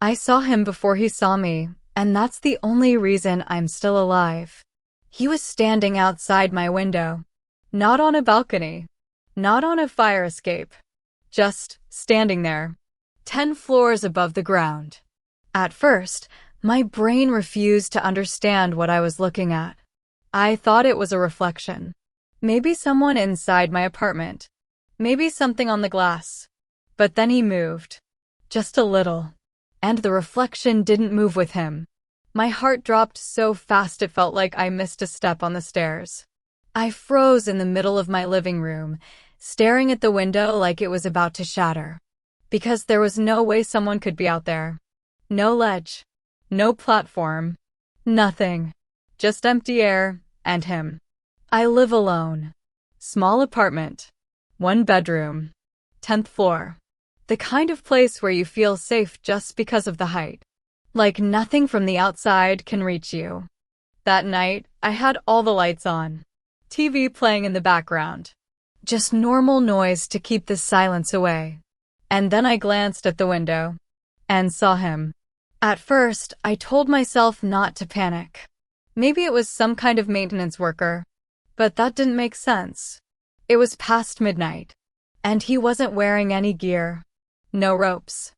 I saw him before he saw me, and that's the only reason I'm still alive. He was standing outside my window. Not on a balcony. Not on a fire escape. Just standing there. 10 floors above the ground. At first, my brain refused to understand what I was looking at. I thought it was a reflection. Maybe someone inside my apartment. Maybe something on the glass. But then he moved. Just a little. And the reflection didn't move with him. My heart dropped so fast it felt like I missed a step on the stairs. I froze in the middle of my living room, staring at the window like it was about to shatter. Because there was no way someone could be out there. No ledge. No platform. Nothing. Just empty air and him. I live alone. Small apartment. 1 bedroom. 10th floor. The kind of place where you feel safe just because of the height. Like nothing from the outside can reach you. That night, I had all the lights on. TV playing in the background. Just normal noise to keep the silence away. And then I glanced at the window. And saw him. At first, I told myself not to panic. Maybe it was some kind of maintenance worker. But that didn't make sense. It was past midnight. And he wasn't wearing any gear. No ropes.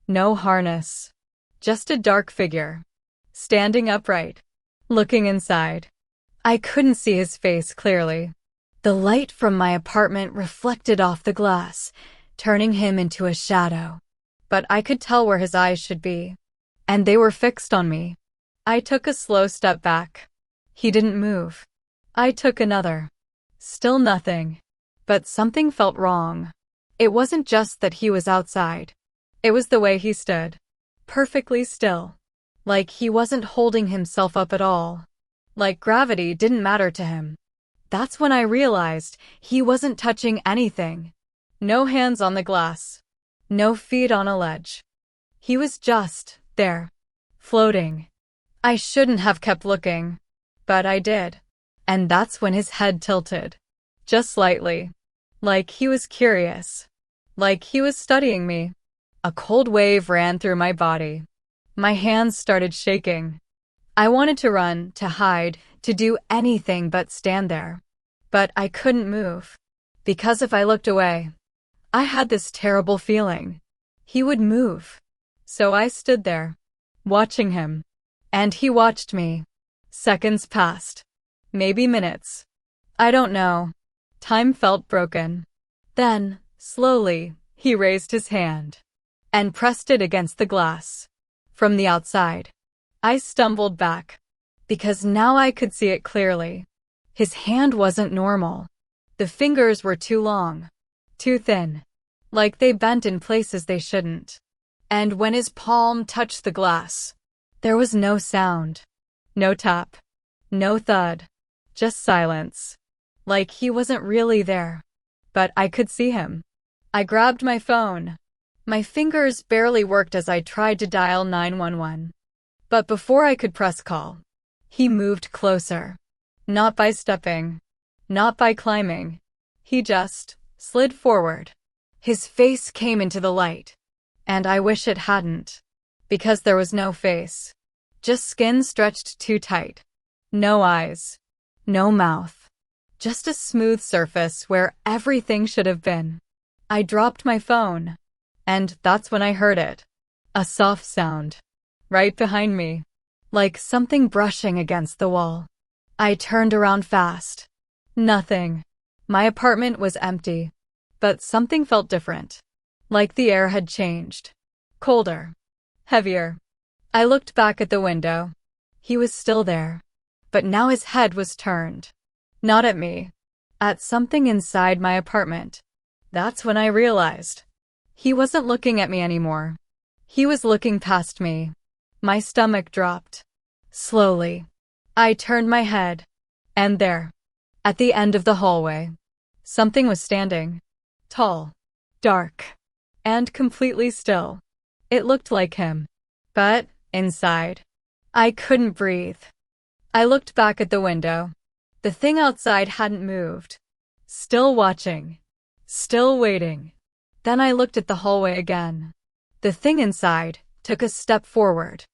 No harness. Just a dark figure. Standing upright. Looking inside. I couldn't see his face clearly. The light from my apartment reflected off the glass, turning him into a shadow. But I could tell where his eyes should be. And they were fixed on me. I took a slow step back. He didn't move. I took another. Still nothing. But something felt wrong. It wasn't just that he was outside. It was the way he stood. Perfectly still. Like he wasn't holding himself up at all. Like gravity didn't matter to him. That's when I realized he wasn't touching anything. No hands on the glass. No feet on a ledge. He was just there. Floating. I shouldn't have kept looking. But I did. And that's when his head tilted. Just slightly. Like he was curious. Like he was studying me. A cold wave ran through my body. My hands started shaking. I wanted to run, to hide, to do anything but stand there. But I couldn't move. Because if I looked away, I had this terrible feeling. He would move. So I stood there, watching him. And he watched me. Seconds passed. Maybe minutes. I don't know. Time felt broken. Then, slowly, he raised his hand. And pressed it against the glass. From the outside. I stumbled back. Because now I could see it clearly. His hand wasn't normal. The fingers were too long. Too thin. Like they bent in places they shouldn't. And when his palm touched the glass, there was no sound. No tap. No thud. Just silence. Like he wasn't really there. But I could see him. I grabbed my phone. My fingers barely worked as I tried to dial 911. But before I could press call, he moved closer. Not by stepping. Not by climbing. He just slid forward. His face came into the light. And I wish it hadn't. Because there was no face. Just skin stretched too tight. No eyes. No mouth. Just a smooth surface where everything should have been. I dropped my phone. And that's when I heard it. A soft sound. Right behind me. Like something brushing against the wall. I turned around fast. Nothing. My apartment was empty. But something felt different. Like the air had changed. Colder. Heavier. I looked back at the window. He was still there. But now his head was turned. Not at me. At something inside my apartment. That's when I realized. He wasn't looking at me anymore. He was looking past me. My stomach dropped. Slowly. I turned my head. And there. At the end of the hallway. Something was standing. Tall. Dark. And completely still. It looked like him. But, inside, I couldn't breathe. I looked back at the window. The thing outside hadn't moved. Still watching. Still waiting. Then I looked at the hallway again. The thing inside, took a step forward.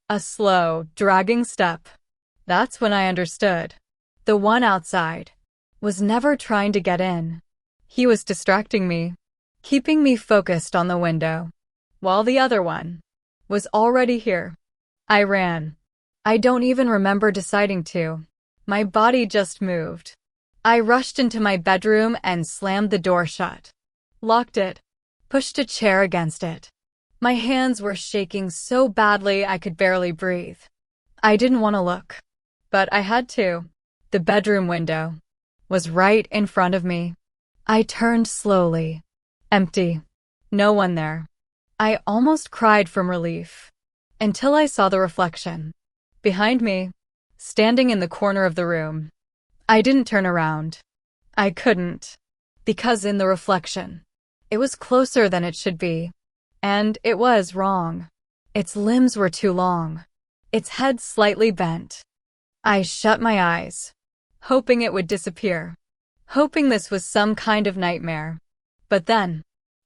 A slow, dragging step. That's when I understood. The one outside was never trying to get in. He was distracting me, keeping me focused on the window, while the other one was already here. I ran. I don't even remember deciding to. My body just moved. I rushed into my bedroom and slammed the door shut. Locked it. Pushed a chair against it. My hands were shaking so badly I could barely breathe. I didn't want to look, but I had to. The bedroom window was right in front of me. I turned slowly. Empty. No one there. I almost cried from relief, until I saw the reflection behind me, standing in the corner of the room. I didn't turn around. I couldn't, because in the reflection, it was closer than it should be. And it was wrong. Its limbs were too long. Its head slightly bent. I shut my eyes, hoping it would disappear, hoping this was some kind of nightmare. But then,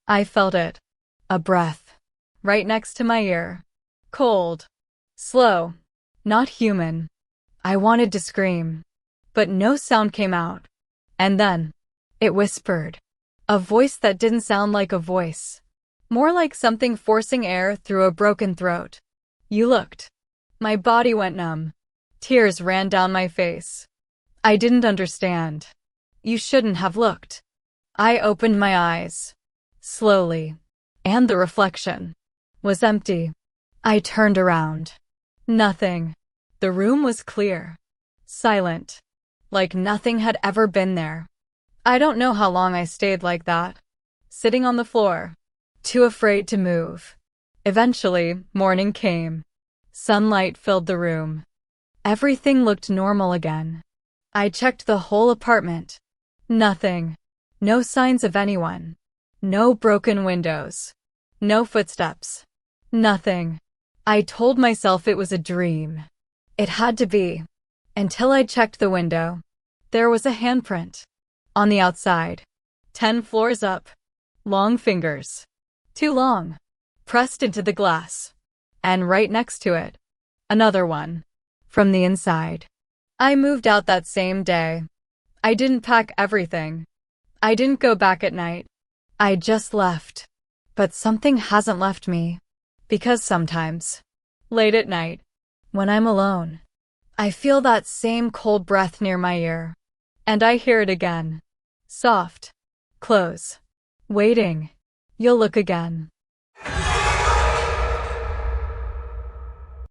I felt it. A breath. Right next to my ear. Cold. Slow. Not human. I wanted to scream, but no sound came out. And then, it whispered. A voice that didn't sound like a voice. More like something forcing air through a broken throat. You looked. My body went numb. Tears ran down my face. I didn't understand. You shouldn't have looked. I opened my eyes. Slowly. And the reflection was empty. I turned around. Nothing. The room was clear. Silent. Like nothing had ever been there. I don't know how long I stayed like that. Sitting on the floor. Too afraid to move. Eventually, morning came. Sunlight filled the room. Everything looked normal again. I checked the whole apartment. Nothing. No signs of anyone. No broken windows. No footsteps. Nothing. I told myself it was a dream. It had to be. Until I checked the window. There was a handprint. On the outside. 10 floors up. Long fingers. Too long. Pressed into the glass. And right next to it, another one. From the inside. I moved out that same day. I didn't pack everything. I didn't go back at night. I just left. But something hasn't left me. Because sometimes, late at night, when I'm alone, I feel that same cold breath near my ear. And I hear it again. Soft. Close. Waiting. You'll look again.